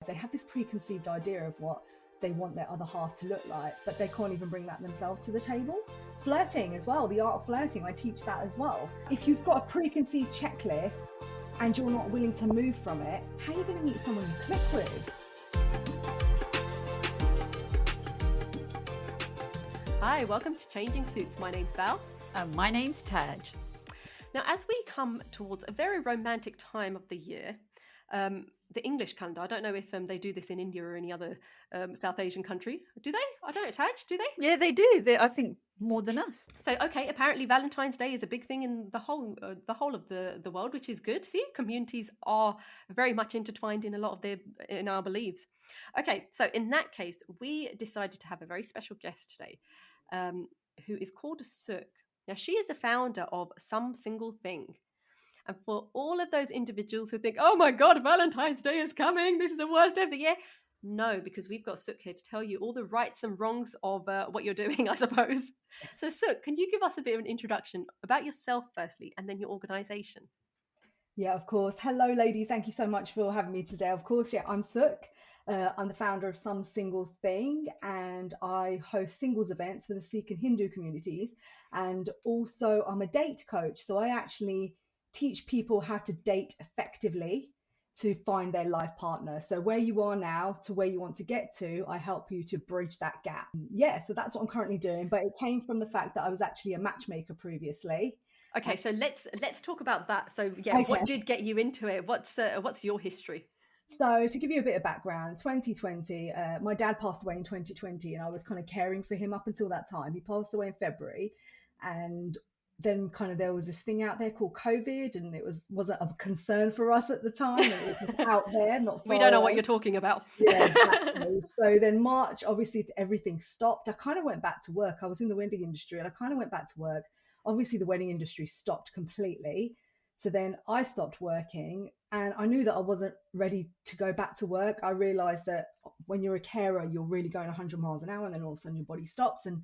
They have this preconceived idea of what they want their other half to look like, but they can't even bring that themselves to the table. Flirting as well, the art of flirting, I teach that as well. If you've got a preconceived checklist and you're not willing to move from it, how are you going to meet someone you click with? Hi, welcome to Changing Suits. My name's Val. And my name's Taj. Now, as we come towards a very romantic time of the year, the English calendar, I don't know if they do this in India or any other South Asian country. Do they? I don't know, Taj, do they? Yeah, they do. I think more than us. So, okay, apparently Valentine's Day is a big thing in the whole of the world, which is good. See, communities are very much intertwined in a lot of in our beliefs. Okay, so in that case, we decided to have a very special guest today, who is called Sukh. Now, she is the founder of Some Single Thing. And for all of those individuals who think, oh my God, Valentine's Day is coming, this is the worst day of the year. No, because we've got Sukh here to tell you all the rights and wrongs of what you're doing, I suppose. So Sukh, can you give us a bit of an introduction about yourself firstly, and then your organisation? Yeah, of course. Hello, ladies. Thank you so much for having me today. Of course, yeah, I'm Sukh. I'm the founder of Some Single Thing, and I host singles events for the Sikh and Hindu communities. And also, I'm a date coach. So I actually teach people how to date effectively to find their life partner. So where you are now to where you want to get to, I help you to bridge that gap. Yeah, so that's what I'm currently doing. But it came from the fact that I was actually a matchmaker previously. Okay, so let's talk about that. So yeah, okay. What did get you into it? What's your history? So to give you a bit of background, 2020, my dad passed away in 2020, and I was kind of caring for him up until that time. He passed away in February, and then kind of there was this thing out there called COVID, and it wasn't a concern for us at the time. And it was just out there, not far we don't know away. What you're talking about. Yeah, exactly. So then March, obviously everything stopped. I kind of went back to work. I was in the wedding industry, and I kind of went back to work. Obviously the wedding industry stopped completely. So then I stopped working, and I knew that I wasn't ready to go back to work. I realized that when you're a carer, you're really going 100 miles an hour, and then all of a sudden your body stops and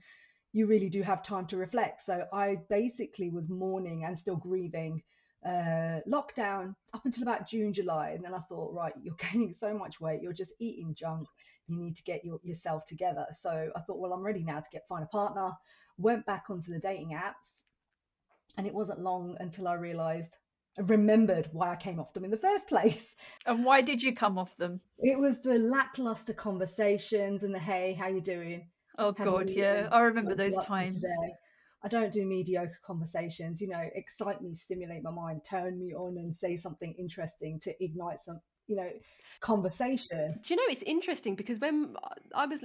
you really do have time to reflect. So I basically was mourning and still grieving lockdown up until about June, July. And then I thought, right, you're gaining so much weight. You're just eating junk. You need to get yourself together. So I thought, well, I'm ready now to find a partner. Went back onto the dating apps. And it wasn't long until I remembered why I came off them in the first place. And why did you come off them? It was the lackluster conversations and the, hey, how you doing? Oh God, yeah, I remember those times. Today? I don't do mediocre conversations, excite me, stimulate my mind, turn me on and say something interesting to ignite some, conversation. Do you know, it's interesting because when I was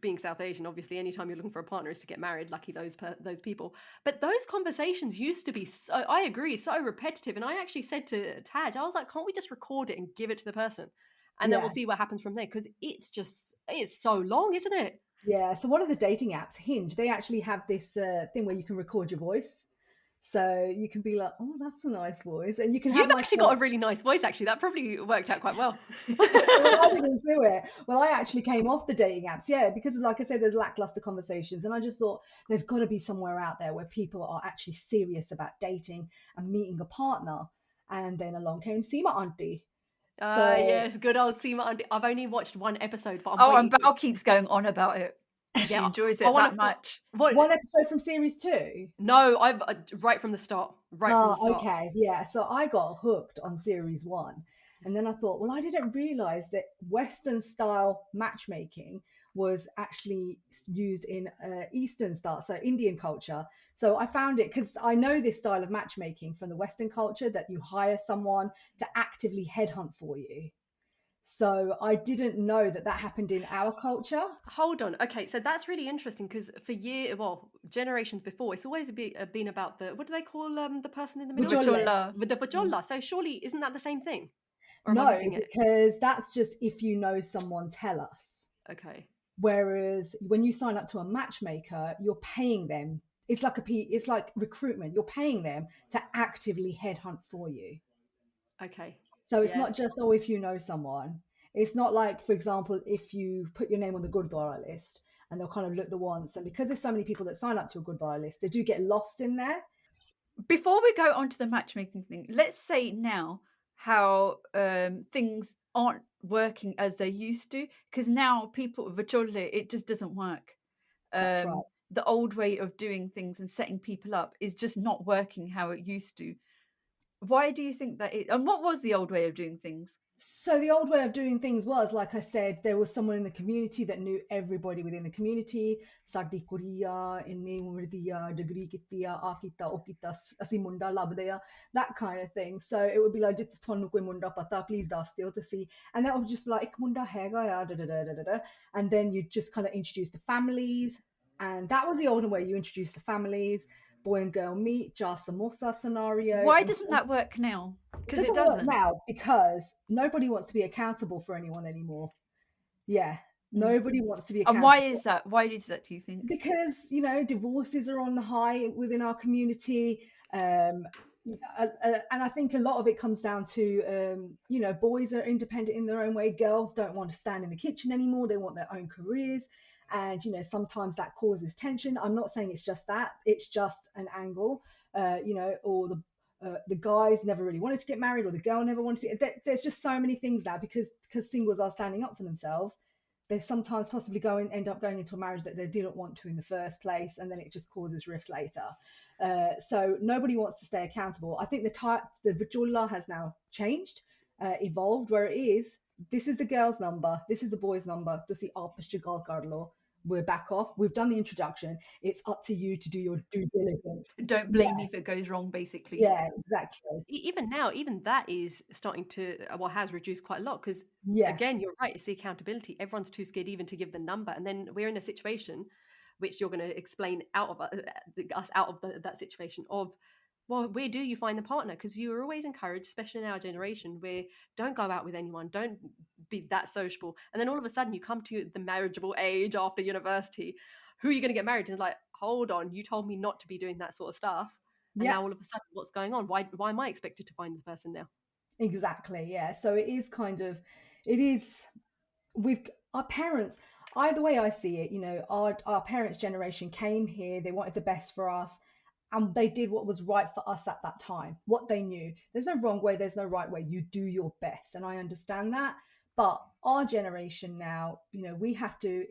being South Asian, obviously anytime you're looking for a partner is to get married, lucky those people. But those conversations used to be so, I agree, so repetitive. And I actually said to Taj, I was like, can't we just record it and give it to the person? And then we'll see what happens from there, because it's so long, isn't it? Yeah. So one of the dating apps, Hinge, they actually have this thing where you can record your voice. So you can be like, oh, that's a nice voice. And you can You've actually got a really nice voice, actually. That probably worked out quite well. Well, I didn't do it. Well, I actually came off the dating apps, because like I said, there's lackluster conversations. And I just thought there's got to be somewhere out there where people are actually serious about dating and meeting a partner. And then along came Seema Auntie. Yes, good old Seema Auntie. I've only watched one episode, but and Val keeps going on about it. She enjoys it that much. One episode from series 2? No, I've right from the start. From the start. Okay, yeah. So I got hooked on series 1, and then I thought, well, I didn't realize that Western style matchmaking was actually used in Eastern style, so Indian culture. So I found it because I know this style of matchmaking from the Western culture, that you hire someone to actively headhunt for you. So I didn't know that happened in our culture. Hold on. Okay, so that's really interesting because for generations before, it's always been about what do they call the person in the middle? With the vajolla. So surely, isn't that the same thing? Or no, because that's just if you know someone, tell us. Okay. Whereas when you sign up to a matchmaker, you're paying them. It's like recruitment. You're paying them to actively headhunt for you. Okay. So it's not just, if you know someone. It's not like, for example, if you put your name on the Gurdwara list and they'll kind of look the once. And because there's so many people that sign up to a Gurdwara list, they do get lost in there. Before we go on to the matchmaking thing, let's say now how things aren't working as they used to, because now people Vacholle, it just doesn't work. That's right. The old way of doing things and setting people up is just not working how it used to. Why do you think that is? And what was the old way of doing things? So the old way of doing things was, like I said, there was someone in the community that knew everybody within the community. Sadi Korea, inne umr diya, degree kittiya, aa kita, o kita, asi munda labdeya, that kind of thing. So it would be like, jit thonu koi munda pata, please dasde ho tusi. And that would just be like, ik munda hega ya, da da da da da da. And then you just kind of introduce the families. And that was the olden way. You introduce the families, boy and girl meet, jar samosa scenario. Why doesn't that work now? Because it doesn't work now, because nobody wants to be accountable for anyone anymore. Yeah, nobody wants to be accountable. And why is that? Why is that, do you think? Because, you know, divorces are on the high within our community. And I think a lot of it comes down to, you know, boys are independent in their own way. Girls don't want to stand in the kitchen anymore. They want their own careers. And, you know, sometimes that causes tension. I'm not saying it's just that. It's just an angle, you know, or the guys never really wanted to get married, or the girl never wanted to. There's just so many things now, because singles are standing up for themselves. They sometimes possibly end up going into a marriage that they didn't want to in the first place, and then it just causes rifts later. So nobody wants to stay accountable. I think the Vajolla has now changed, evolved, where it is, this is the girl's number, this is the boy's number. We're back off. We've done the introduction. It's up to you to do your due diligence. Don't blame me if it goes wrong, basically. Yeah, exactly. Even now, even that is starting to, has reduced quite a lot, because again, you're right, it's the accountability. Everyone's too scared even to give the number. And then we're in a situation, which you're going to explain out of us out of that situation of, well, where do you find the partner? Because you were always encouraged, especially in our generation, where don't go out with anyone, don't be that sociable. And then all of a sudden you come to the marriageable age after university. Who are you going to get married to? And it's like, hold on, you told me not to be doing that sort of stuff. And now all of a sudden, what's going on? Why am I expected to find the person now? Exactly, yeah. So it is kind of, our parents, either way I see it, you know, our parents' generation came here, they wanted the best for us, and they did what was right for us at that time, what they knew. There's no wrong way, there's no right way. You do your best, and I understand that. But our generation now, you know, we have to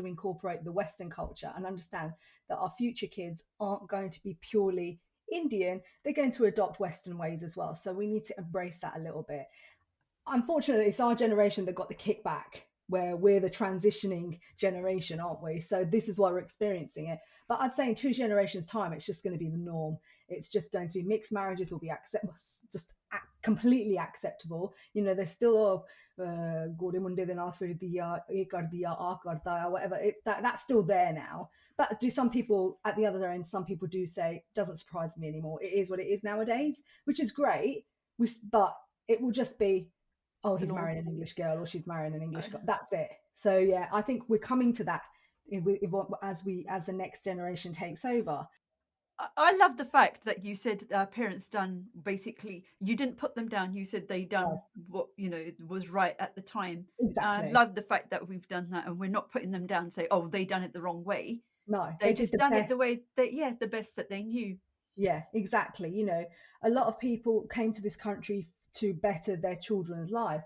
incorporate the Western culture and understand that our future kids aren't going to be purely Indian. They're going to adopt Western ways as well. So we need to embrace that a little bit. Unfortunately, it's our generation that got the kickback, where we're the transitioning generation, aren't we? So this is why we're experiencing it. But I'd say in 2 generations' time, it's just going to be the norm. It's just going to be mixed marriages will be completely acceptable. You know, there's still whatever. That's still there now. But do some people at the other end? Some people do say, doesn't surprise me anymore. It is what it is nowadays, which is great. But it will just be, oh, he's marrying an English girl, or she's marrying an English girl. That's it. So yeah, I think we're coming to that as the next generation takes over. I love the fact that you said parents done, basically, you didn't put them down. You said they done what, you know, was right at the time. Exactly. I love the fact that we've done that, and we're not putting them down and say, oh, they done it the wrong way. No, they just done it the way that, the best that they knew. Yeah, exactly. You know, a lot of people came to this country to better their children's lives.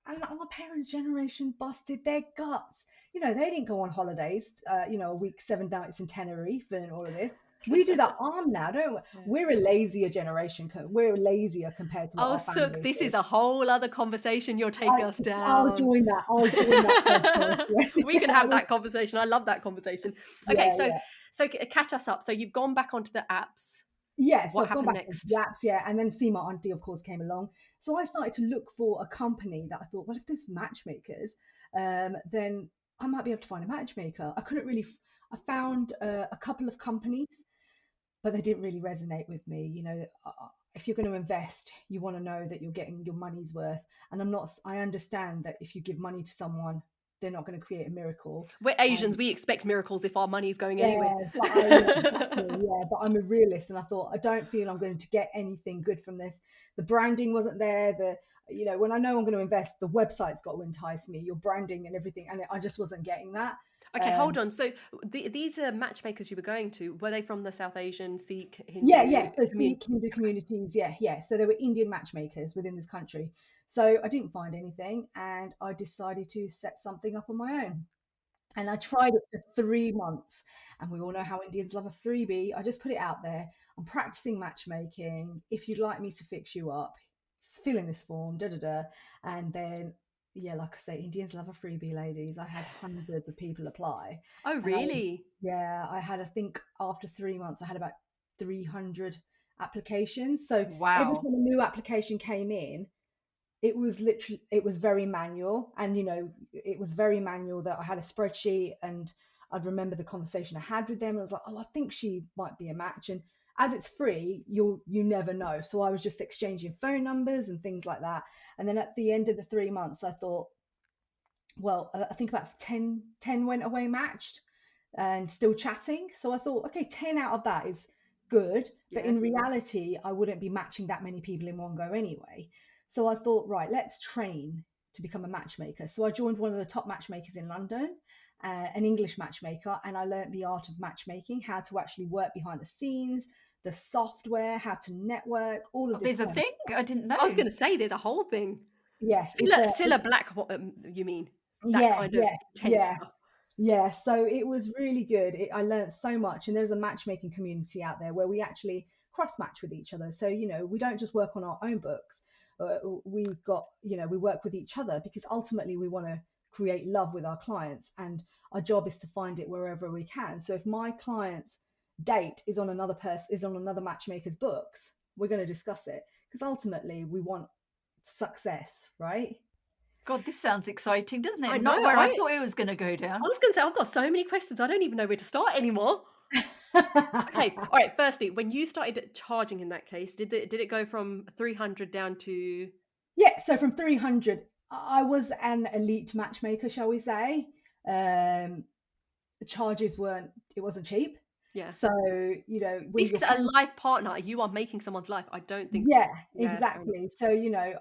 And our parents' generation busted their guts. You know, they didn't go on holidays, you know, a week, 7 nights in Tenerife and all of this. We do that arm now, don't we? Yeah. We're a lazier generation. We're lazier compared to our families. Sukh, this is a whole other conversation. You'll take us down. I'll join that. We can have that conversation. I love that conversation. Okay, so catch us up. So you've gone back onto the apps. Yeah, so I've gone back next? To the apps, yeah, and then Seema Auntie, of course, came along. So I started to look for a company that I thought, well, if there's matchmakers, then I might be able to find a matchmaker. I found a couple of companies, but they didn't really resonate with me. You know, if you're going to invest, you want to know that you're getting your money's worth. And I understand that if you give money to someone, they're not going to create a miracle. We're Asians, we expect miracles if our money's going anywhere. But I'm a realist, and I thought, I don't feel I'm going to get anything good from this. The branding wasn't there. You know, when I know I'm going to invest, the website's got to entice me, your branding and everything, and I just wasn't getting that. Okay, hold on. So these matchmakers you were going to, were they from the South Asian, Sikh, Hindu? Yeah. So Sikh, Hindu communities, yeah. So there were Indian matchmakers within this country. So I didn't find anything, and I decided to set something up on my own. And I tried it for 3 months. And we all know how Indians love a freebie. I just put it out there. I'm practicing matchmaking. If you'd like me to fix you up, fill in this form, da da da. And then, yeah, like I say, Indians love a freebie, ladies. I had hundreds of people apply. Oh, And really? I had, I think after 3 months, I had about 300 applications. So every Wow. time a new application came in, it was very manual. And it was very manual, that I had a spreadsheet, and I'd remember the conversation I had with them, and I was like, oh, I think she might be a match. And as it's free, you never know. So I was just exchanging phone numbers and things like that. And then at the end of the 3 months, I thought, well, I think about 10 went away matched and still chatting. So I thought, okay, 10 out of that is good. But Yeah. in reality, I wouldn't be matching that many people in one go anyway. So I thought, right, let's train to become a matchmaker. So I joined one of the top matchmakers in London, an English matchmaker, and I learned the art of matchmaking, how to actually work behind the scenes, the software, how to network, all Oh, of this there's a kind of thing? I didn't know. I was going to say there's a whole thing. yeah, it's Cilla Black, you mean? That yeah, kind of yeah, intense yeah. stuff. Yeah, so it was really good. I learned so much, and there's a matchmaking community out there where we actually cross match with each other. So, we don't just work on our own books. We work with each other, because ultimately we want to create love with our clients, and our job is to find it wherever we can. So if my client's date is on another matchmaker's books, we're going to discuss it, because ultimately we want success, right? God, this sounds exciting, doesn't I it? know. Not where I I thought it was going to go down. was going to say, I've got so many questions. I don't even know where to start anymore. Okay. All right. Firstly, when you started charging in that case, did it go from 300 down to? Yeah, so from 300, I was an elite matchmaker, shall we say. The charges it wasn't cheap. Yeah. So, when This you're is a paying, life partner. You are making someone's life. I don't think. yeah, Yeah. Fair enough. exactly. So,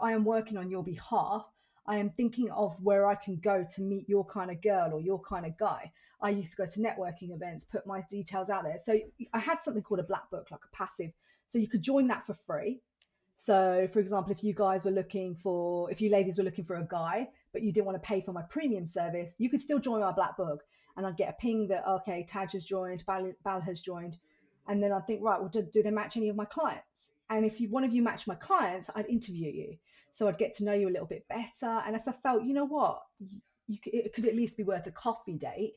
I am working on your behalf. I am thinking of where I can go to meet your kind of girl or your kind of guy. I used to go to networking events, put my details out there. So I had something called a black book, like a passive. So you could join that for free. So, for example, if you ladies were looking for a guy, but you didn't want to pay for my premium service, you could still join my black book, and I'd get a ping that, okay, Taj has joined, Bal has joined. And then I'd think, right, well, do they match any of my clients? And if one of you matched my clients, I'd interview you. So I'd get to know you a little bit better. And if I felt, you know what, it could at least be worth a coffee date,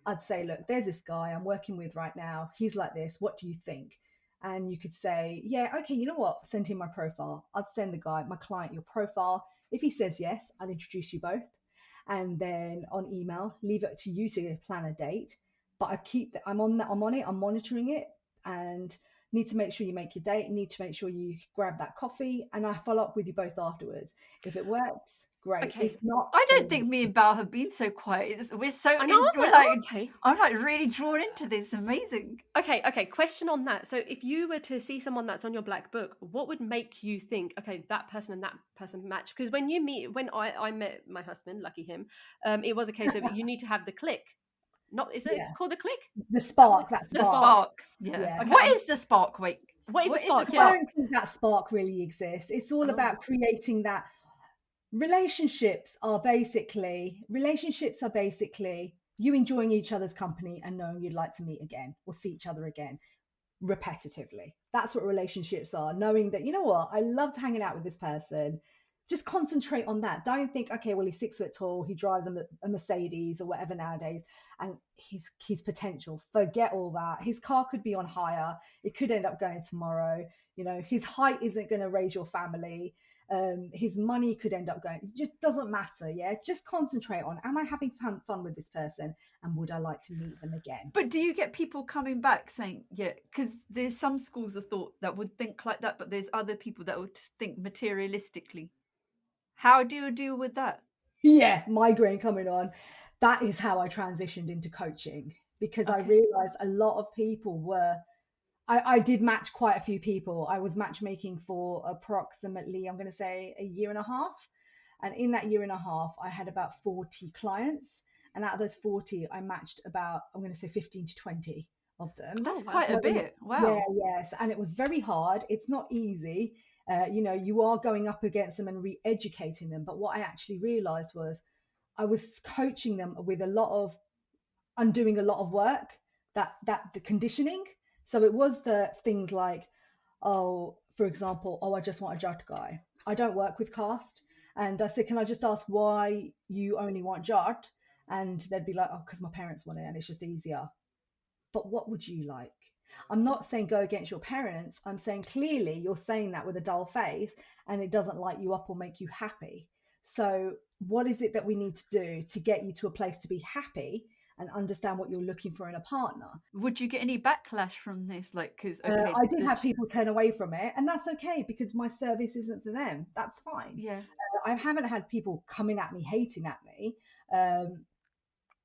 I'd say, look, there's this guy I'm working with right now. He's like this. What do you think? And you could say, yeah, okay, you know what? Send him my profile. I'd send my client, your profile. If he says yes, I'll introduce you both. And then on email, leave it to you to plan a date. But I'm on that, I'm on it, I'm monitoring it, and need to make sure you make your date, need to make sure you grab that coffee, and I follow up with you both afterwards. If it works, great. Okay. If not, I don't then think me and Bao have been so quiet. We're so I know. we're Oh, like, okay. I'm like really drawn into this. Amazing. Okay. Question on that. So, if you were to see someone that's on your black book, what would make you think, okay, that person and that person match? Because when I met my husband, lucky him, it was a case of you need to have the click. Not is it yeah, called the click? the Is that what spark, that the The spark. spark. Yeah. Yeah. Okay. What is the spark? Wait. What is the spark? I Yeah. don't think that spark really exists. It's all Oh. about creating that. Relationships are basically you enjoying each other's company and knowing you'd like to meet again or see each other again repetitively. That's what relationships are. Knowing that, you know what, I loved hanging out with this person. Just concentrate on that. Don't think, okay, well, he's 6 foot tall, he drives a Mercedes or whatever nowadays, and his potential. Forget all that. His car could be on hire. It could end up going tomorrow. His height isn't going to raise your family. His money could end up going. It just doesn't matter. Yeah, just concentrate on, am I having fun with this person, and would I like to meet them again? But do you get people coming back saying, yeah, because there's some schools of thought that would think like that, but there's other people that would think materialistically. How do you deal with that? Yeah, migraine coming on. That is how I transitioned into coaching, because I Okay. realized a lot of people I did match quite a few people. I was matchmaking for approximately, I'm going to say, a year and a half. And in that year and a half, I had about 40 clients. And out of those 40, I matched about, I'm going to say, 15 to 20 of them. That's Oh, wow. quite a So, bit. yeah, Wow. yes. And it was very hard. It's not easy. You are going up against them and re-educating them. But what I actually realized was I was coaching them with a lot of undoing a lot of work, that the conditioning. So it was the things like, oh, for example, oh, I just want a judge guy. I don't work with cast. And I said, can I just ask why you only want judge? And they'd be like, oh, because my parents want it and it's just easier. But what would you like? I'm not saying go against your parents. I'm saying clearly you're saying that with a dull face and it doesn't light you up or make you happy. So what is it that we need to do to get you to a place to be happy and understand what you're looking for in a partner? Would you get any backlash from this? Like, because I did have people turn away from it, and that's okay because my service isn't for them. That's fine. Yeah. I haven't had people coming at me, hating at me.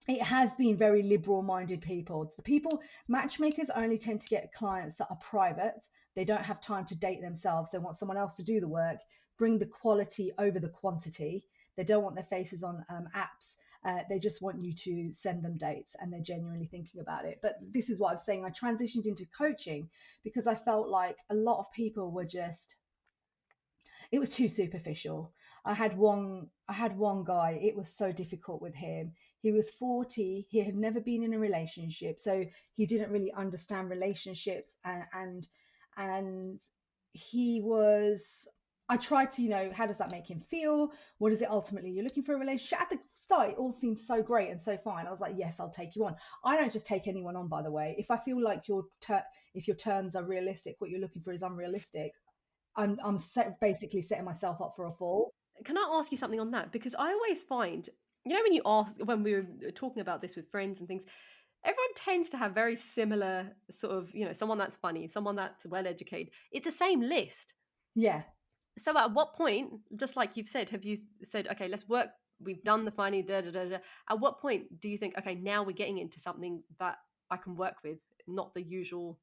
It has been very liberal-minded people. The people, matchmakers only tend to get clients that are private. They don't have time to date themselves. They want someone else to do the work, bring the quality over the quantity. They don't want their faces on apps. They just want you to send them dates and they're genuinely thinking about it. But this is what I was saying. I transitioned into coaching because I felt like a lot of people were just, it was too superficial. I had one guy, it was so difficult with him. He was 40, he had never been in a relationship, so he didn't really understand relationships, and he was, I tried to, how does that make him feel? What is it ultimately you're looking for a relationship? At the start, it all seemed so great and so fine. I was like, yes, I'll take you on. I don't just take anyone on, by the way. If I feel like if your terms are realistic, what you're looking for is unrealistic, I'm basically setting myself up for a fall. Can I ask you something on that? Because I always find, when we were talking about this with friends and things, everyone tends to have very similar sort of, someone that's funny, someone that's well educated. It's the same list. Yeah. So at what point, just like you've said, have you said, okay, let's work, we've done the funny, da da da da. At what point do you think, okay, now we're getting into something that I can work with, not the usual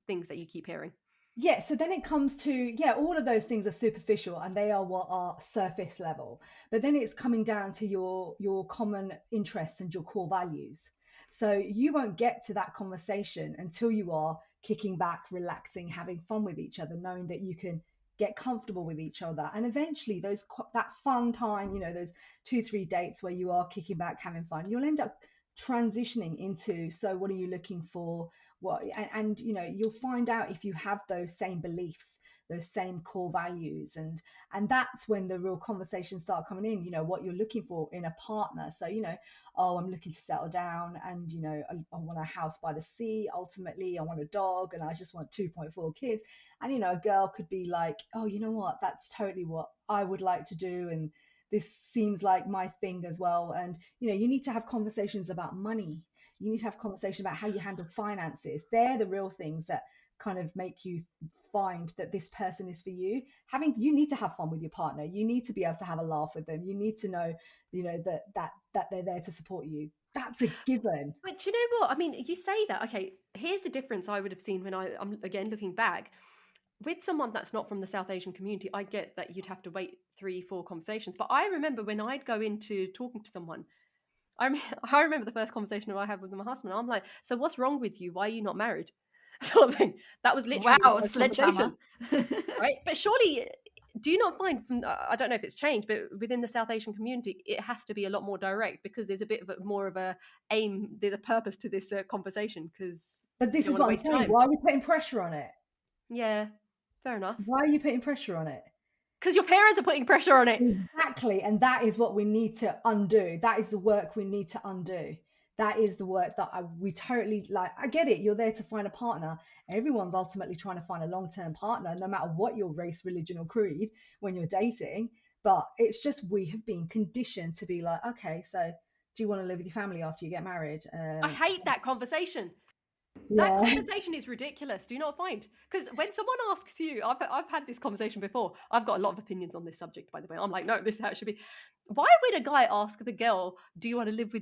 things that you keep hearing? Yeah, so then it comes to, all of those things are superficial and they are what are surface level. But then it's coming down to your common interests and your core values. So you won't get to that conversation until you are kicking back, relaxing, having fun with each other, knowing that you can get comfortable with each other. And eventually that fun time, those 2-3 dates where you are kicking back, having fun, you'll end up transitioning into, so what are you looking for? And you'll find out if you have those same beliefs, those same core values, and that's when the real conversations start coming in, what you're looking for in a partner. So oh, I'm looking to settle down, and I want a house by the sea, ultimately I want a dog, and I just want 2.4 kids. And a girl could be like, oh, you know what, that's totally what I would like to do, and this seems like my thing as well. And you need to have conversations about money. You need to have conversation about how you handle finances. They're the real things that kind of make you find that this person is for you. You need to have fun with your partner. You need to be able to have a laugh with them. You need to know that they're there to support you. That's a given. But you know what, I mean, you say that, okay, here's the difference I would have seen when I'm again looking back. With someone that's not from the South Asian community, I get that you'd have to wait 3-4 conversations. But I remember when I'd go into talking to someone, I remember the first conversation I had with my husband. I'm like, so what's wrong with you? Why are you not married? Something that was literally wow, the sledgehammer. Right? But surely, do you not find from, I don't know if it's changed, but within the South Asian community, it has to be a lot more direct because there's a bit of more of a aim, there's a purpose to this conversation. But this is what I'm saying. Why are we putting pressure on it? Yeah. Fair enough. Why are you putting pressure on it? Because your parents are putting pressure on it. Exactly. And that is what we need to undo. That is the work we need to undo. That is the work that we totally like. I get it. You're there to find a partner. Everyone's ultimately trying to find a long-term partner, no matter what your race, religion, or creed when you're dating. But it's just we have been conditioned to be like, okay, so do you want to live with your family after you get married? I hate that conversation. Yeah. That conversation is ridiculous. Do you not find? Because when someone asks you, I've had this conversation before. I've got a lot of opinions on this subject, by the way. I'm like, no, this is how it should be. Why would a guy ask the girl, do you want to live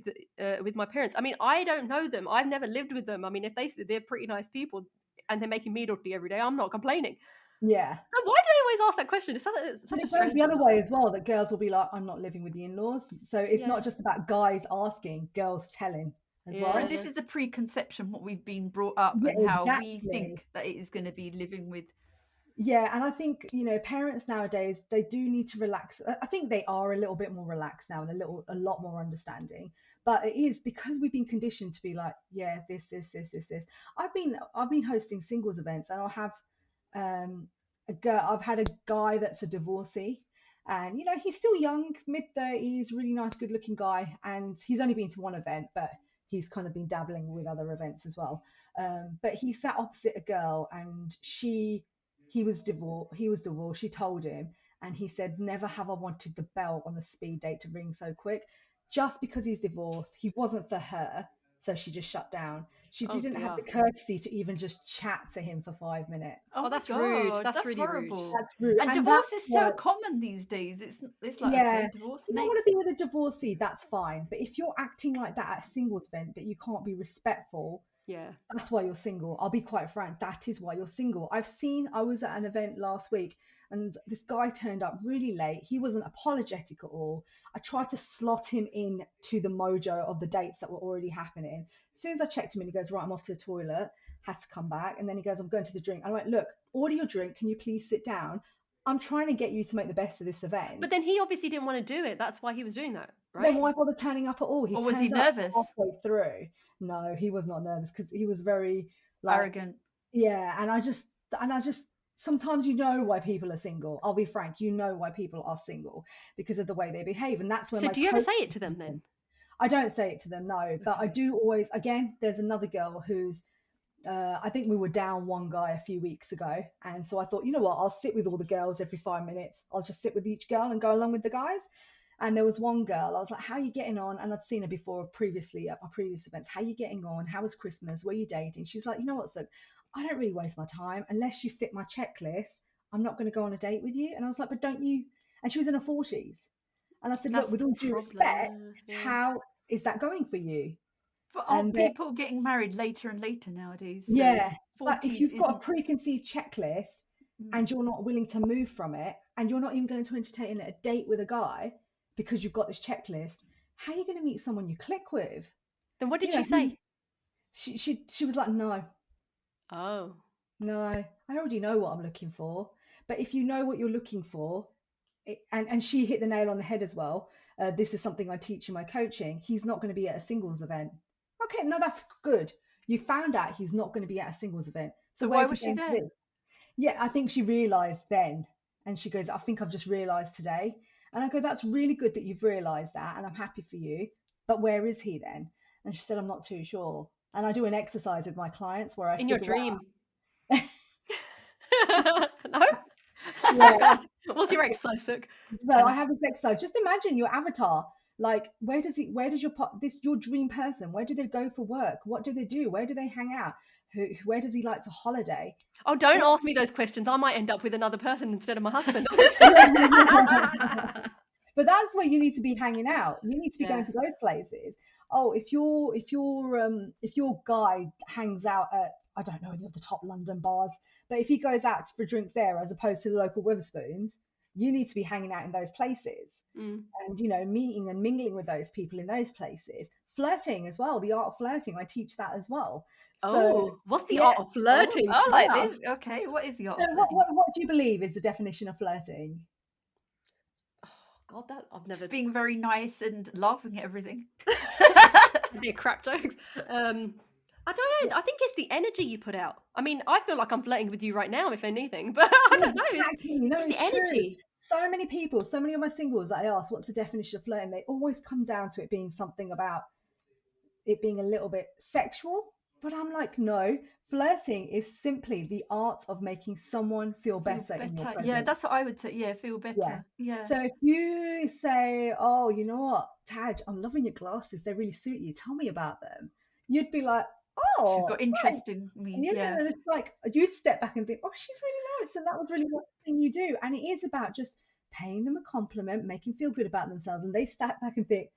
with my parents? I mean, I don't know them. I've never lived with them. I mean, if they're pretty nice people and they're making me roti every day, I'm not complaining. Yeah. So why do they always ask that question? It's such a strange the other way as well, that girls will be like, I'm not living with the in-laws. So it's not just about guys asking, girls telling as well. And this is the preconception, what we've been brought up, and how we think that it is going to be living with Yeah, and I think, parents nowadays, they do need to relax. I think they are a little bit more relaxed now and a lot more understanding. But it is because we've been conditioned to be like, yeah, this. I've been hosting singles events, and I'll have a girl. I've had a guy that's a divorcee, and he's still young, mid-30s, really nice, good-looking guy, and he's only been to one event, but he's kind of been dabbling with other events as well. But he sat opposite a girl, and he was divorced. She told him, and he said, never have I wanted the bell on the speed date to ring so quick. Just because he's divorced, he wasn't for her, so she just shut down. She Oh didn't have dear. the courtesy to even just chat to him for 5 minutes. Oh my that's rude. God, That's that's really rude. horrible. That's rude. And And divorce that's is so why, common these days. It's like, yeah, okay, divorce you don't next. want to be with a divorcee, that's fine. But if you're acting like that at a singles event, that you can't be respectful, Yeah. that's why you're single. I'll be quite frank. That is why you're single. I was at an event last week, and this guy turned up really late. He wasn't apologetic at all. I tried to slot him in to the mojo of the dates that were already happening. As soon as I checked him in, he goes, right, I'm off to the toilet, had to come back. And then he goes, I'm going to the drink. I went, look, order your drink. Can you please sit down? I'm trying to get you to make the best of this event. But then he obviously didn't want to do it. That's why he was doing that, right? Then why bother turning up at all? He Or was he turned up nervous? halfway through. No, he was not nervous because he was very like, Arrogant. yeah. And I just sometimes why people are single. I'll be frank, why people are single because of the way they behave, and that's when. So my do you ever say coaching it to them comes then? in. I don't say it to them, no, but I Okay. do always. Again, there's another girl who's. I think we were down one guy a few weeks ago, and so I thought, you know what, I'll sit with all the girls every 5 minutes. I'll just sit with each girl and go along with the guys. And there was one girl, I was like, how are you getting on? And I'd seen her before previously at my previous events. How are you getting on? How was Christmas? Were you dating? She's like, you know what, Sukh, I don't really waste my time unless you fit my checklist. I'm not going to go on a date with you. And I was like, but don't you? And she was in her 40s. And I said, look, That's with the all due respect, problem. Yeah. how is that going for you? But And aren't people getting married later and later nowadays? So yeah, but if 40s you've got a isn't. preconceived checklist and you're not willing to move from it, and you're not even going to entertain a date with a guy because you've got this checklist, how are you going to meet someone you click with? Then what did You know, she say? She was like, no, Oh. I already know what I'm looking for. But if you know what you're looking for, and she hit the nail on the head as well. This is something I teach in my coaching. He's not going to be at a singles event. Okay, no, that's good. You found out he's not going to be at a singles event. So why where's was he she going to there? be? Yeah, I think she realised then. And she goes, I think I've just realised today. And I go, that's really good that you've realised that, and I'm happy for you. But where is he then? And she said, I'm not too sure. And I do an exercise with my clients where I In your figure out. dream. No? Yeah. What's your exercise, Sukh? So Tell I us. have this exercise. Just imagine your avatar. Like, where does your dream person, where do they go for work? What do they do? Where do they hang out? Where does he like to holiday? Oh, don't ask me those questions. I might end up with another person instead of my husband. But that's where you need to be hanging out. You need to be Yeah. going to those places. Oh, if your guy hangs out at, I don't know, any of the top London bars, but if he goes out for drinks there as opposed to the local Wetherspoons, you need to be hanging out in those places. Mm. And meeting and mingling with those people in those places. Flirting as well, the art of flirting, I teach that as well. Oh, what's the art of flirting? I like Yeah. this. Okay, what is the art So of flirting? what do you believe is the definition of flirting? Oh, God, that I've never. Just being very nice and laughing at everything. They're crap jokes. I don't know. I think it's the energy you put out. I mean, I feel like I'm flirting with you right now, if anything, but I don't know. Exactly. No, It's the it's true. energy. So many people, so many of my singles that I ask, what's the definition of flirting? They always come down to it being something about it being a little bit sexual. But I'm like, no, flirting is simply the art of making someone feel better in your presence. Yeah, that's what I would say. Yeah, feel better. Yeah. So if you say, oh, you know what, Taj, I'm loving your glasses. They really suit you. Tell me about them. You'd be like, oh, she's got interest in me. Yeah. And it's like you'd step back and think, oh, she's really nice, and that was really one thing you do. And it is about just paying them a compliment, making them feel good about themselves, and they step back and think,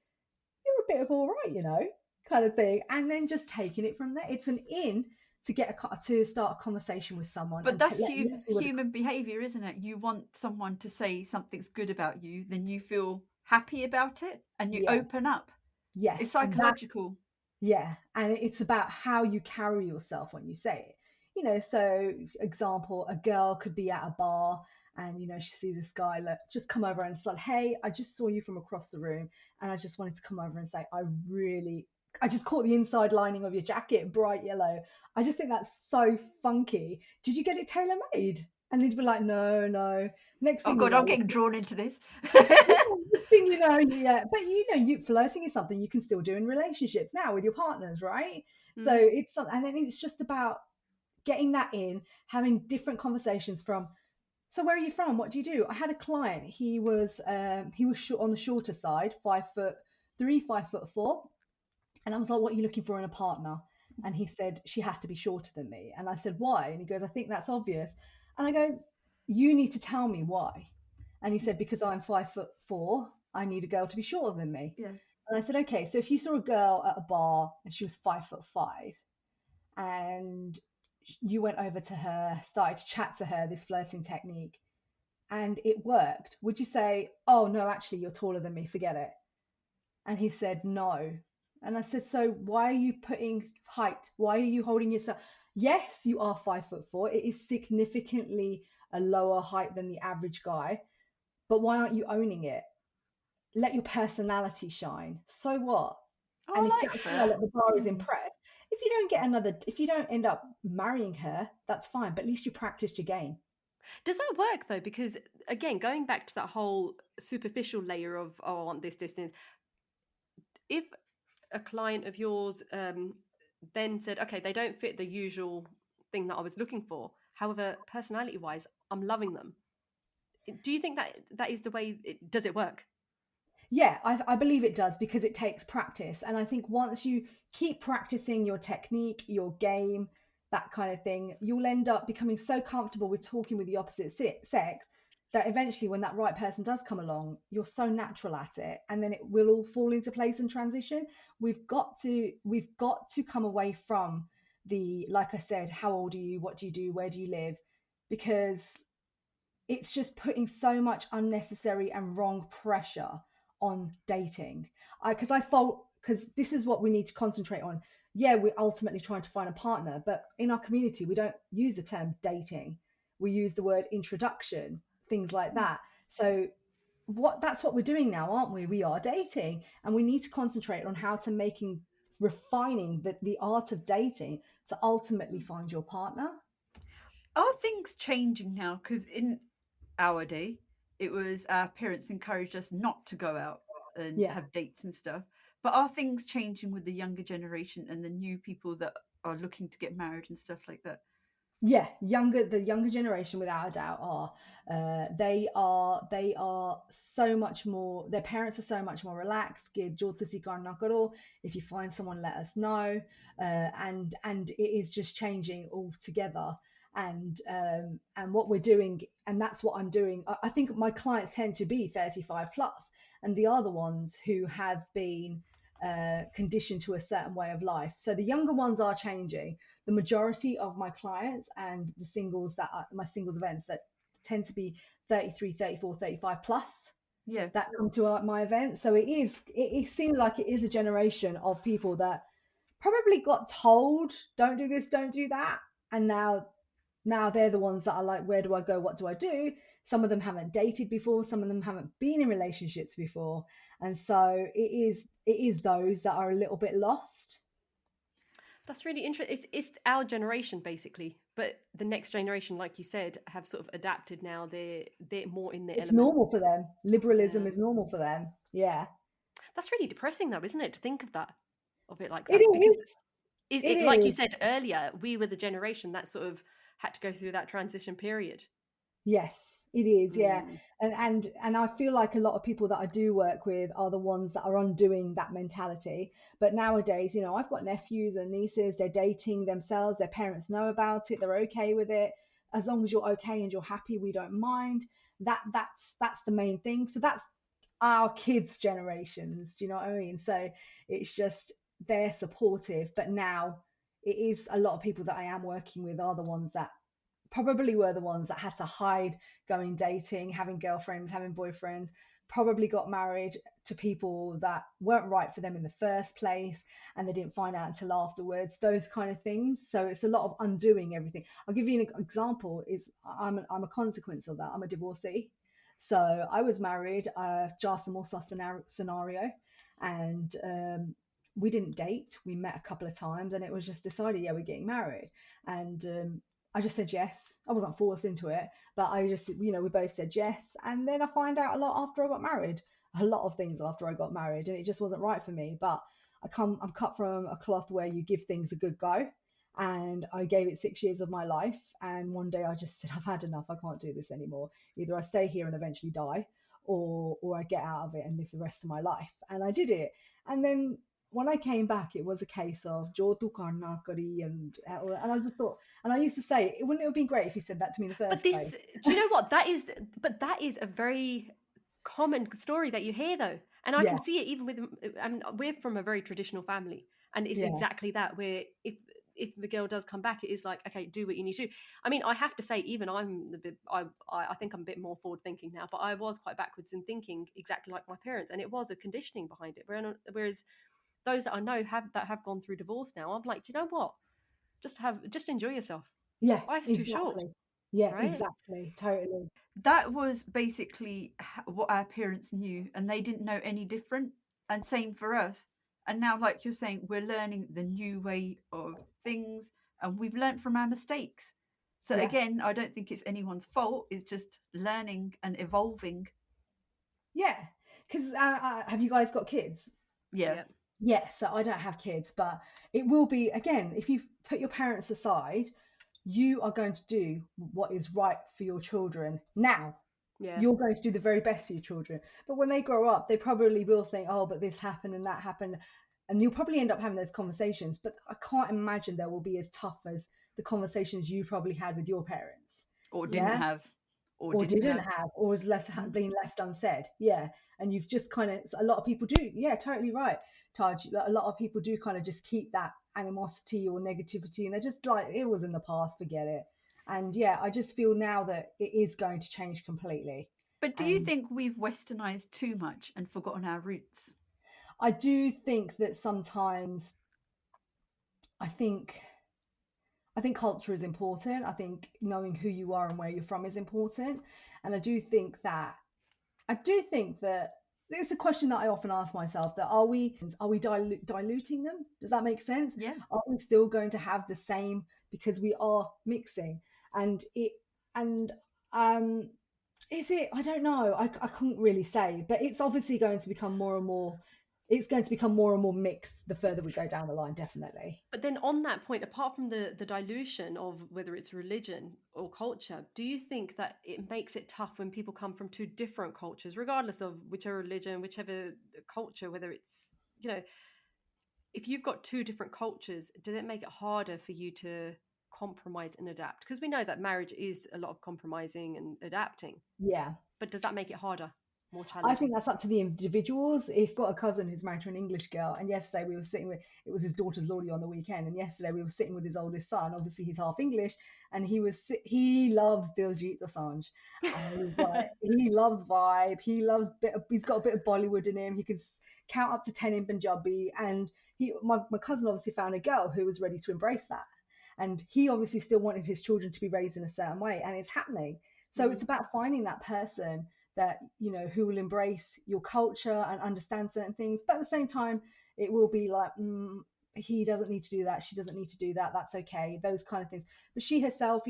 you're a bit of all right, kind of thing, and then just taking it from there. It's an in to start a conversation with someone. But and that's human behavior, isn't it? You want someone to say something's good about you, then you feel happy about it and you open up. Yes, it's psychological. Yeah, and it's about how you carry yourself when you say it. so example, a girl could be at a bar and she sees this guy just come over and it's like, hey, I just saw you from across the room and I just wanted to come over and say I just caught the inside lining of your jacket bright yellow. I just think that's so funky. Did you get it tailor made? And they'd be like, no. Next Oh thing you God, know, I'm getting drawn into this. next thing you know, yeah. But flirting is something you can still do in relationships now with your partners, right? So it's something, and then it's just about getting that in, having different conversations from. So where are you from? What do you do? I had a client. He was on the shorter side, 5'3", 5'4", and I was like, "What are you looking for in a partner?" And he said, "She has to be shorter than me." And I said, "Why?" And he goes, "I think that's obvious." And I go, "You need to tell me why." And he said, "Because I'm 5'4", I need a girl to be shorter than me. Yeah. And I said, "Okay, so if you saw a girl at a bar and she was 5'5", and you went over to her, started to chat to her, this flirting technique, and it worked, would you say, 'Oh no, actually you're taller than me, forget it'?" And he said, "No." And I said, "So why are you putting height? Why are you holding yourself? Yes, you are 5'4". It is significantly a lower height than the average guy, but why aren't you owning it? Let your personality shine. So what? Oh, And if I that like girl that. at the bar is impressed, if you don't end up marrying her, that's fine. But at least you practiced your game. Does that work though? Because again, going back to that whole superficial layer of, oh, I want this, if a client of yours then said, okay, they don't fit the usual thing that I was looking for. However, personality wise, I'm loving them. Do you think that is the way does it work? Yeah, I believe it does because it takes practice. And I think once you keep practicing your technique, your game, that kind of thing, you'll end up becoming so comfortable with talking with the opposite sex that eventually, when that right person does come along, you're so natural at it, and then it will all fall into place and transition. We've got to come away from the, like I said, how old are you? What do you do? Where do you live? Because it's just putting so much unnecessary and wrong pressure on dating. Because this is what we need to concentrate on. Yeah, we're ultimately trying to find a partner, but in our community, we don't use the term dating. We use the word introduction, things like that. So that's what we're doing now, aren't we? We are dating, and we need to concentrate on how to refining the art of dating to ultimately find your partner. Are things changing now? Because in our day, it was our parents encouraged us not to go out and Yeah. have dates and stuff. But are things changing with the younger generation and the new people that are looking to get married and stuff like that? Yeah, the younger generation, without a doubt, are they are so much more. Their parents are so much more relaxed. "Ge jo tusi karna karo." If you find someone, let us know. And it is just changing altogether. And what we're doing, and that's what I'm doing. I think my clients tend to be 35 plus, and the other ones who have been conditioned to a certain way of life. So the younger ones are changing. The majority of my clients and the singles that are my singles events that tend to be 33, 34, 35 plus Yeah. that come to my event. So it seems like it is a generation of people that probably got told, don't do this, don't do that. And now they're the ones that are like, where do I go? What do I do? Some of them haven't dated before. Some of them haven't been in relationships before. And so it is those that are a little bit lost. That's really interesting. It's our generation basically, but the next generation, like you said, have sort of adapted now. They're more in their It's element. normal for them. Liberalism Yeah, is normal for them. Yeah. that's really depressing, though, isn't it? To think of it like It that, because is. It like you is. said earlier, we were the generation that sort of had to go through that transition period. Yes, it is. Yeah. Mm. And I feel like a lot of people that I do work with are the ones that are undoing that mentality. But nowadays, I've got nephews and nieces, they're dating themselves, their parents know about it, they're okay with it. As long as you're okay and you're happy, we don't mind. That's the main thing. So that's our kids' generations. Do you know what I mean? So it's just they're supportive, but now it is a lot of people that I am working with are the ones that probably were the ones that had to hide going dating, having girlfriends, having boyfriends, probably got married to people that weren't right for them in the first place, and they didn't find out until afterwards, those kind of things. So it's a lot of undoing everything. I'll give you an example. Is I'm a consequence of that. I'm a divorcee. So I was married, just a more scenario, and we didn't date. We met a couple of times, and it was just decided, yeah, we're getting married. And I just said yes. I wasn't forced into it, but I just, we both said yes. And then I find out a lot after I got married, a lot of things after I got married, and it just wasn't right for me. But I'm cut from a cloth where you give things a good go. And I gave it 6 years of my life. And one day I just said, I've had enough. I can't do this anymore. Either I stay here and eventually die, or I get out of it and live the rest of my life. And I did it. And then when I came back, it was a case of "Jo tu karna kari," and I just thought, and I used to say, it wouldn't it have been great if you said that to me in the first place? Do you know what that is? But that is a very common story that you hear, though, and I Yeah, can see it even with. I mean, we're from a very traditional family, and it's yeah, exactly that. Where if the girl does come back, it is like, okay, do what you need to do. I mean, I have to say, even I'm the bit. I think I'm a bit more forward thinking now, but I was quite backwards in thinking exactly like my parents, and it was a conditioning behind it. Whereas those that I know have gone through divorce now, I'm like, do you know what? Just enjoy yourself. yeah, Life's too short, exactly. Yeah, right? exactly, totally. That was basically what our parents knew, and they didn't know any different. And same for us. And now, like you're saying, we're learning the new way of things, and we've learned from our mistakes. So Yeah, again, I don't think it's anyone's fault. It's just learning and evolving. yeah. Because have you guys got kids? Yeah. Yeah. Yeah, so I don't have kids, but it will be, again, if you put your parents aside, you are going to do what is right for your children now. Yeah. You're going to do the very best for your children. But when they grow up, they probably will think, oh, but this happened and that happened. And you'll probably end up having those conversations. But I can't imagine they will be as tough as the conversations you probably had with your parents. Or didn't Yeah. have. Or didn't have, or was less being left unsaid. Yeah. And you've just kind of, a lot of people do. Yeah, totally right, Taj. A lot of people do kind of just keep that animosity or negativity, and they're just like, it was in the past, forget it. And yeah, I just feel now that it is going to change completely. But do you And think we've westernized too much and forgotten our roots? I do think that sometimes, I think culture is important. I think knowing who you are and where you're from is important. And I do think that it's a question that I often ask myself, that are we diluting them? Does that make sense? Yeah. Are we still going to have the same, because we are mixing? And and is it, I don't know, I couldn't really say, but it's obviously going to become more and more, it's going to become more and more mixed the further we go down the line, definitely. But then on that point, apart from the dilution of whether it's religion or culture, do you think that it makes it tough when people come from two different cultures, regardless of whichever religion, whichever culture, whether it's, if you've got two different cultures, does it make it harder for you to compromise and adapt? Because we know that marriage is a lot of compromising and adapting. Yeah. But does that make it harder, more I challenging? think that's up to the individuals. If got a cousin who's married to an English girl, and yesterday we were sitting with, it was his daughter's Lordy on the weekend, and yesterday we were sitting with his oldest son. Obviously, he's half English, and he loves Diljit Dosanjh, and he was like, he loves vibe, he's got a bit of Bollywood in him. He can count up to 10 in Punjabi, and my cousin obviously found a girl who was ready to embrace that, and he obviously still wanted his children to be raised in a certain way, and it's happening. So it's about finding that person that, who will embrace your culture and understand certain things, but at the same time it will be like, he doesn't need to do that, she doesn't need to do that, that's okay, those kind of things. But she herself,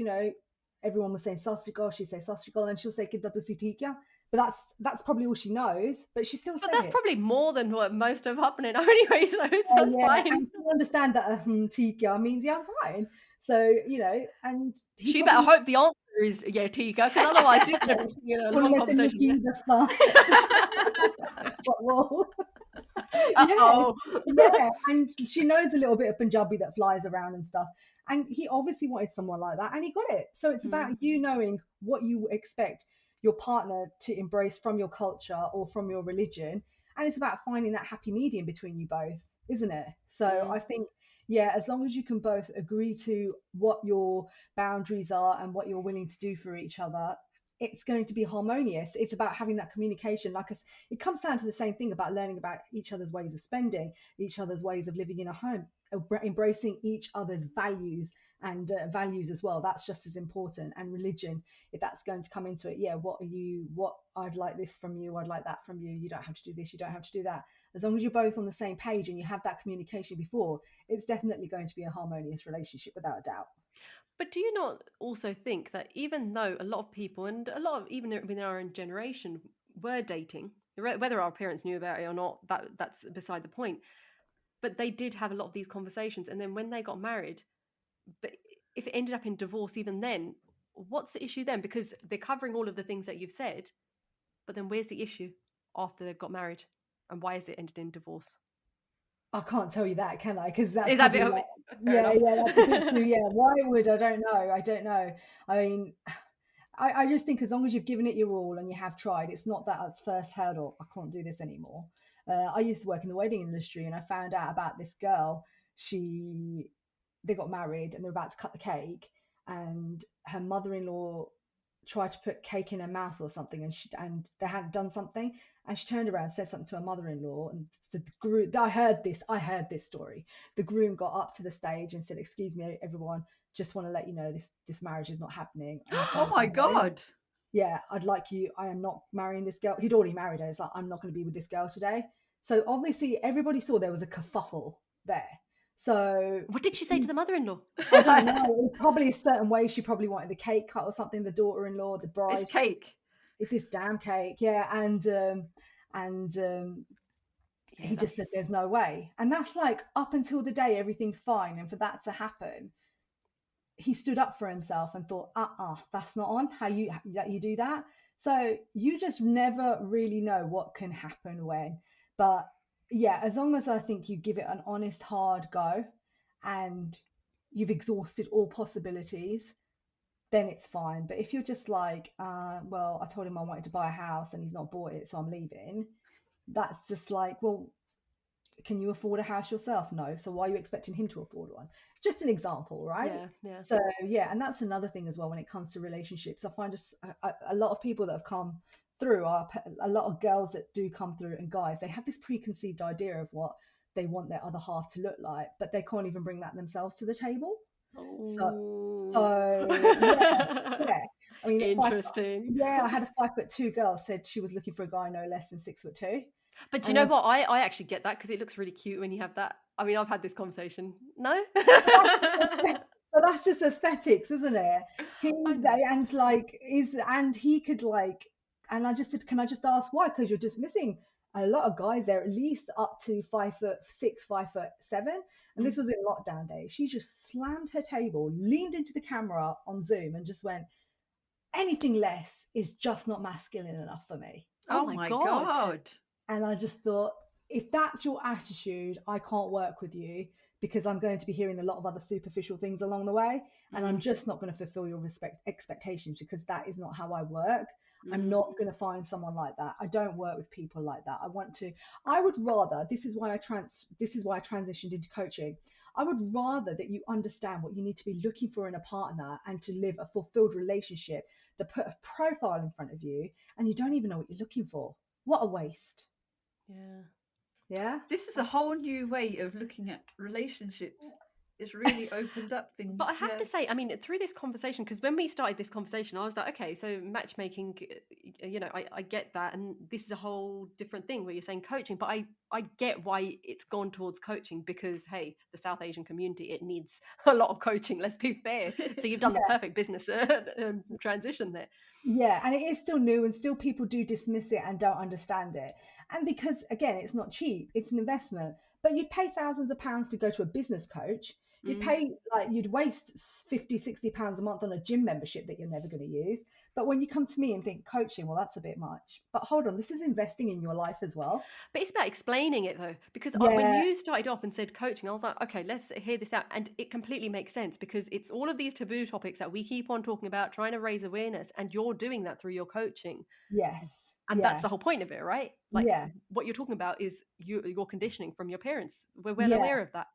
everyone was saying Sastrikal, she'd say Sastrikal, and she'll say Kidda tu si theek hai? But that's probably all she knows, but she still said But that's it. probably more than what most of happening anyway, so that's fine. And you understand that theek hai means yeah, I'm fine. So, and She better hope the answer is yeah, Tika, because otherwise she's going to be a long conversation. Yeah, and she knows a little bit of Punjabi that flies around and stuff. And he obviously wanted someone like that, and he got it. So it's about you knowing what you expect your partner to embrace from your culture or from your religion, and it's about finding that happy medium between you both, isn't it? So I think, yeah, as long as you can both agree to what your boundaries are and what you're willing to do for each other, it's going to be harmonious. It's about having that communication. It comes down to the same thing about learning about each other's ways of spending, each other's ways of living in a home, embracing each other's values and values as well. That's just as important. And religion, if that's going to come into it, yeah, what I'd like this from you, I'd like that from you. You don't have to do this, you don't have to do that. As long as you're both on the same page and you have that communication before, it's definitely going to be a harmonious relationship without a doubt. But do you not also think that even though a lot of people, and a lot of even within our own generation, were dating, whether our parents knew about it or not, that's beside the point, but they did have a lot of these conversations, and then when they got married, but if it ended up in divorce even then, what's the issue then? Because they're covering all of the things that you've said, but then where's the issue after they've got married, and why has it ended in divorce? I can't tell you that, can I? Because that's Is that probably fair enough? that's a bit too, yeah. Why would I don't know. I mean, I just think as long as you've given it your all and you have tried, it's not that as first hurdle. I can't do this anymore. I used to work in the wedding industry, and I found out about this girl. They got married and they're about to cut the cake, and her mother-in-law tried to put cake in her mouth or something, and they hadn't done something, and she turned around and said something to her mother-in-law, and the groom, I heard this story. The groom got up to the stage and said, "Excuse me, everyone, just want to let you know this marriage is not happening." And Oh my God. yeah, I am not marrying this girl. He'd already married her. It's like, I'm not going to be with this girl today. So obviously everybody saw there was a kerfuffle there. So What did she say to the mother-in-law? I don't know. It was probably a certain way. She probably wanted the cake cut or something. The daughter-in-law, the bride. It's cake. It's this damn cake, yeah. And he just said, "There's no way." And that's like up until the day everything's fine, and for that to happen, he stood up for himself and thought, that's not on how you do that. So you just never really know what can happen when. But yeah, as long as I think you give it an honest, hard go and you've exhausted all possibilities, then it's fine. But if you're just like, well, I told him I wanted to buy a house and he's not bought it, so I'm leaving, that's just like, well, can you afford a house yourself? No. So why are you expecting him to afford one? Just an example, right? Yeah. So yeah, and that's another thing as well when it comes to relationships. I find a lot of people that have come through are a lot of girls that do come through, and guys, they have this preconceived idea of what they want their other half to look like, but they can't even bring that themselves to the table. So yeah. I mean, interesting. I had a 5'2" girl said she was looking for a guy no less than 6'2". But do you know what? I actually get that because it looks really cute when you have that. I mean, I've had this conversation. No? But that's just aesthetics, isn't it? He could like, and I just said, can I just ask why? Because you're dismissing a lot of guys there, at least up to 5'6", 5'7", and this was in lockdown days. She just slammed her table, leaned into the camera on Zoom, and just went, "Anything less is just not masculine enough for me." Oh my God. And I just thought, if that's your attitude, I can't work with you, because I'm going to be hearing a lot of other superficial things along the way. And I'm just not going to fulfill your expectations, because that is not how I work. I'm not going to find someone like that. I don't work with people like that. I would rather, this is why I transitioned into coaching. I would rather that you understand what you need to be looking for in a partner and to live a fulfilled relationship, that put a profile in front of you and you don't even know what you're looking for. What a waste. Yeah. This is a whole new way of looking at relationships. It's really opened up things. But I have to say, I mean, through this conversation, because when we started this conversation, I was like, okay, so matchmaking, I get that. And this is a whole different thing where you're saying coaching, but I get why it's gone towards coaching, because, hey, the South Asian community, it needs a lot of coaching, let's be fair. So you've done the perfect business transition there. Yeah, and it is still new, and still people do dismiss it and don't understand it. And because, again, it's not cheap, it's an investment. But you'd pay thousands of pounds to go to a business coach. You'd waste 50, 60 pounds a month on a gym membership that you're never going to use. But when you come to me and think coaching, well, that's a bit much. But hold on, this is investing in your life as well. But it's about explaining it, though, because when you started off and said coaching, I was like, okay, let's hear this out. And it completely makes sense, because it's all of these taboo topics that we keep on talking about, trying to raise awareness, and you're doing that through your coaching. Yes. And that's the whole point of it, right? Like, what you're talking about is your conditioning from your parents. We're well aware of that.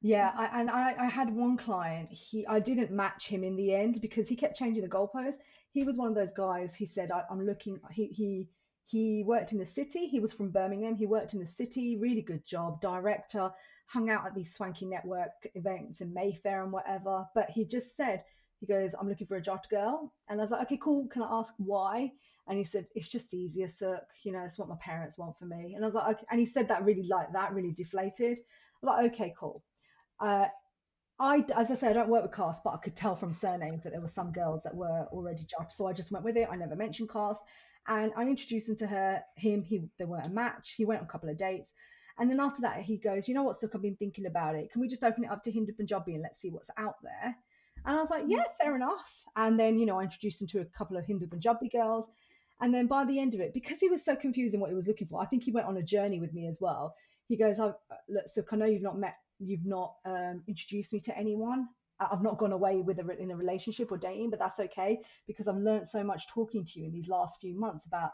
Yeah, I had one client. I didn't match him in the end because he kept changing the goalposts. he was one of those guys. He said, I'm looking. He worked in the city. He was from Birmingham. He worked in the city, really good job, director, hung out at these swanky network events in Mayfair and whatever. But he just said, he goes, I'm looking for a jot girl. And I was like, okay, cool. Can I ask why? And he said, it's just easier, Sukh. You know, it's what my parents want for me. And I was like, okay. And he said that really like that, really deflated. I was like, okay, cool. As I said, I don't work with caste, but I could tell from surnames that there were some girls that were already judged. So I just went with it. I never mentioned caste. And I introduced him to him. They weren't a match. He went on a couple of dates. And then after that, he goes, you know what, Sukh, I've been thinking about it. Can we just open it up to Hindu Punjabi and let's see what's out there? And I was like, yeah, fair enough. And then, you know, I introduced him to a couple of Hindu Punjabi girls. And then by the end of it, because he was so confused in what he was looking for, I think he went on a journey with me as well. He goes, look, Sukh, I know you've not introduced me to anyone. I've not gone away in a relationship or dating, but that's okay because I've learned so much talking to you in these last few months about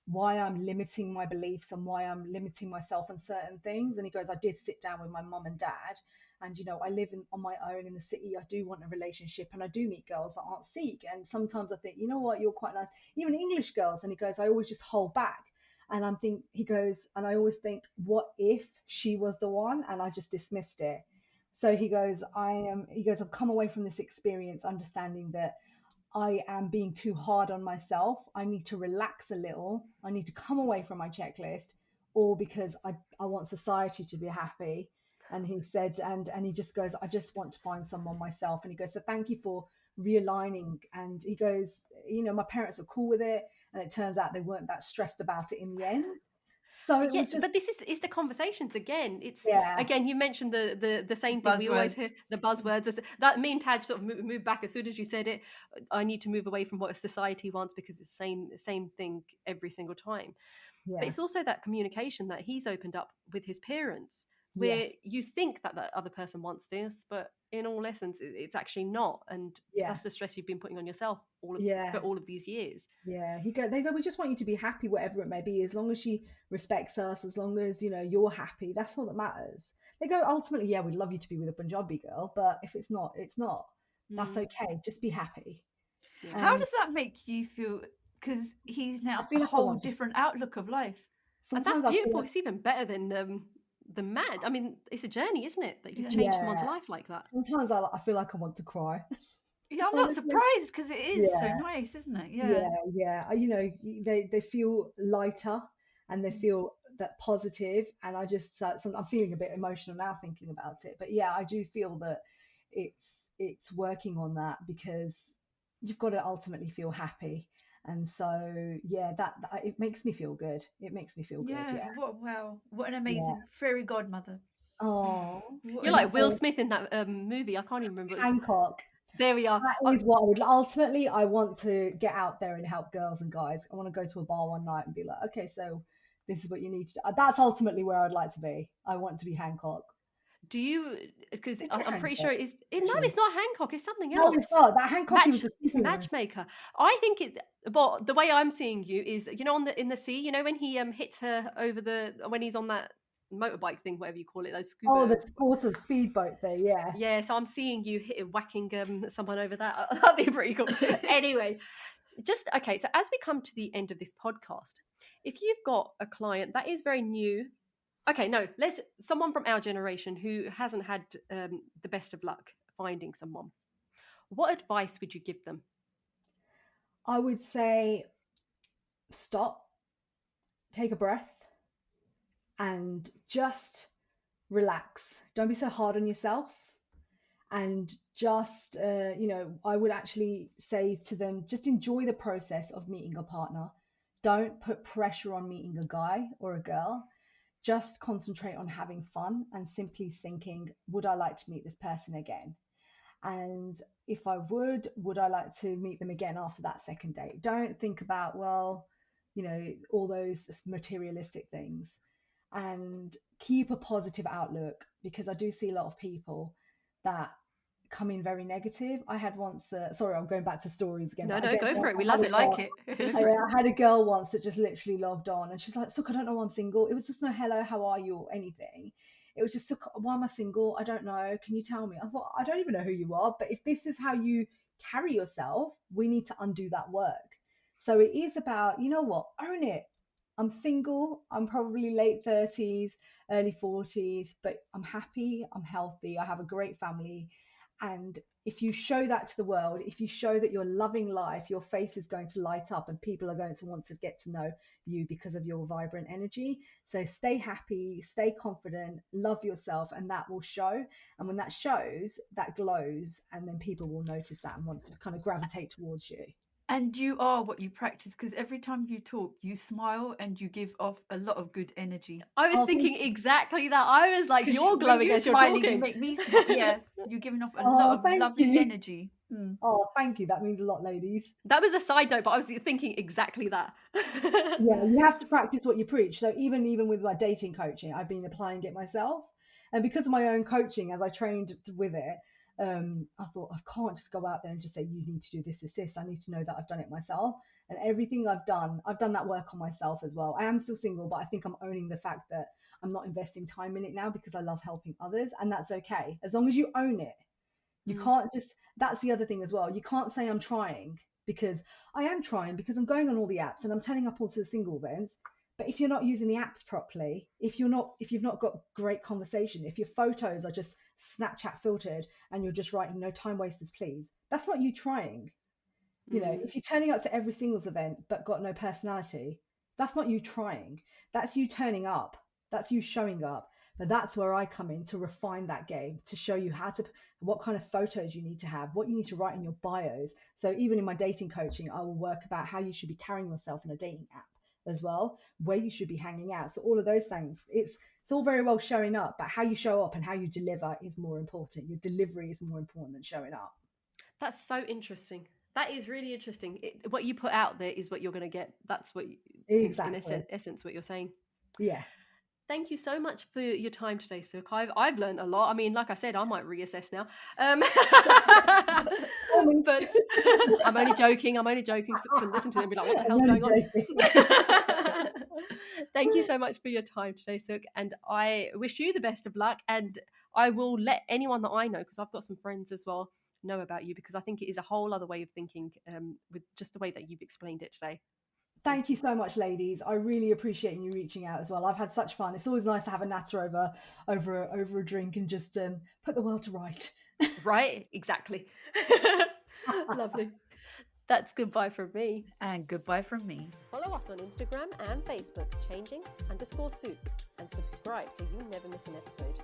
why I'm limiting my beliefs and why I'm limiting myself on certain things. And he goes, I did sit down with my mum and dad, and you know, I live on my own in the city. I do want a relationship, and I do meet girls that aren't Sikh. And sometimes I think, you know what, you're quite nice, even English girls. And he goes, I always just hold back. And he goes, and I always think, what if she was the one? And I just dismissed it. So he goes, I've come away from this experience understanding that I am being too hard on myself. I need to relax a little. I need to come away from my checklist, all because I want society to be happy. And he said, and he just goes, I just want to find someone myself. And he goes, so thank you for realigning. And he goes, you know, my parents are cool with it. And it turns out they weren't that stressed about it in the end. So it was just, but this is the conversations again. It's yeah, again, you mentioned the same thing. We always hear the buzzwords. That me and Taj sort of moved back as soon as you said it. I need to move away from what society wants because it's the same thing every single time. yeah, But it's also that communication that he's opened up with his parents, where yes, you think that other person wants this, but in all essence, it's actually not. And yeah, that's the stress you've been putting on yourself yeah. for all of these years. Yeah, they go, we just want you to be happy, whatever it may be, as long as she respects us, as long as, you know, you're happy. That's all that matters. They go, ultimately, yeah, we'd love you to be with a Punjabi girl, but if it's not, it's not. That's okay. Just be happy. Yeah. How And does that make you feel? Because he's I now feel a like I whole want to, different outlook of life. And that's sometimes I feel beautiful. like, It's even better than the mad. I mean, it's a journey, isn't it? That you've Yeah. changed someone's yeah, life like that. sometimes I feel like I want to cry. Yeah, I'm not Honestly. surprised because it is so Yeah, nice, isn't it? Yeah. yeah. You know, they feel lighter and they feel that positive, and I just I'm feeling a bit emotional now thinking about it. But yeah, I do feel that it's working on that because you've got to ultimately feel happy, and so yeah, that it makes me feel good. It makes me feel good. Yeah. Yeah, Wow. What an yeah. amazing fairy godmother. Oh, What You're an like Will amazing. Smith in that movie. I can't even remember. Hancock. There we are. That is what I would ultimately. I want to get out there and help girls and guys. I want to go to a bar one night and be like, okay, so this is what you need to do. That's ultimately where I'd like to be. I want to be Hancock. Do you? Because Is it I'm pretty Hancock? sure it's no, Actually, it's not Hancock. It's something no, else. it's not. That Hancock, he was a It's superhero. matchmaker. I think it. Well, the way I'm seeing you is, you know, in the sea. You know, when he hits her over when he's on that motorbike thing, whatever you call it, those Oh, scuba. the sport of speedboat thing. Yeah. Yeah, so I'm seeing you whacking someone over that. That'd be pretty cool. Anyway, just okay. So as we come to the end of this podcast, if you've got a client that is very new, okay, no, let's someone from our generation who hasn't had the best of luck finding someone. What advice would you give them? I would say stop, take a breath, and just relax. Don't be so hard on yourself. And just, I would actually say to them, just enjoy the process of meeting a partner. Don't put pressure on meeting a guy or a girl. Just concentrate on having fun and simply thinking, would I like to meet this person again? And if I would I like to meet them again after that second date? Don't think about, well, all those materialistic things, and keep a positive outlook, because I do see a lot of people that come in very negative. I had once, sorry, I'm going back to stories again, No, but again, go for it. We I had love a it. Like girl, it. I had a girl once that just literally logged on and she was like, Sukh, I don't know why I'm single. It was just no hello, how are you, or anything. It was just, Sukh, why am I single? I don't know. Can you tell me? I thought, I don't even know who you are, but if this is how you carry yourself, we need to undo that work. So it is about, you know what, own it. I'm single, I'm probably late 30s, early 40s, but I'm happy, I'm healthy, I have a great family. And if you show that to the world, if you show that you're loving life, your face is going to light up and people are going to want to get to know you because of your vibrant energy. So stay happy, stay confident, love yourself, and that will show. And when that shows, that glows, and then people will notice that and want to kind of gravitate towards you. And you are what you practice, because every time you talk, you smile and you give off a lot of good energy. I was thinking exactly that. I was like, you're glowing as you're smiling, talking. you make me smile. Yeah, you're giving off a lot of lovely energy. Oh, thank you. That means a lot, ladies. That was a side note, but I was thinking exactly that. Yeah, you have to practice what you preach. So even with my dating coaching, I've been applying it myself. And because of my own coaching, as I trained with it, I thought, I can't just go out there and just say, you need to do this, this, this. I need to know that I've done it myself. And everything I've done that work on myself as well. I am still single, but I think I'm owning the fact that I'm not investing time in it now because I love helping others. And that's okay. As long as you own it. You can't just, that's the other thing as well. You can't say I'm trying, because I am trying, because I'm going on all the apps and I'm turning up onto the single events. But if you're not using the apps properly, if you've not got great conversation, if your photos are just Snapchat filtered and you're just writing no time wasters, please, that's not you trying. You know, if you're turning up to every singles event but got no personality, that's not you trying. That's you turning up. That's you showing up. But that's where I come in to refine that game, to show you what kind of photos you need to have, what you need to write in your bios. So even in my dating coaching, I will work about how you should be carrying yourself in a dating app as well, where you should be hanging out. So all of those things, it's all very well showing up, but how you show up and how you deliver is more important. Your delivery is more important than showing up. That's so interesting. That is really interesting. What you put out there is what you're going to get. That's what exactly. in essence, what you're saying. Yeah. Thank you so much for your time today, Sukh. I've learned a lot. I mean, like I said, I might reassess now. But I'm only joking. Sukh's going to listen to them and be like, what the hell's going on? Thank you so much for your time today, Sukh. And I wish you the best of luck. And I will let anyone that I know, because I've got some friends as well, know about you, because I think it is a whole other way of thinking with just the way that you've explained it today. Thank you so much, ladies. I really appreciate you reaching out as well. I've had such fun. It's always nice to have a natter over a drink and just put the world to right. Right? Exactly. Lovely. That's goodbye from me. And goodbye from me. Follow us on Instagram and Facebook, changing_Sukhs, and subscribe so you never miss an episode.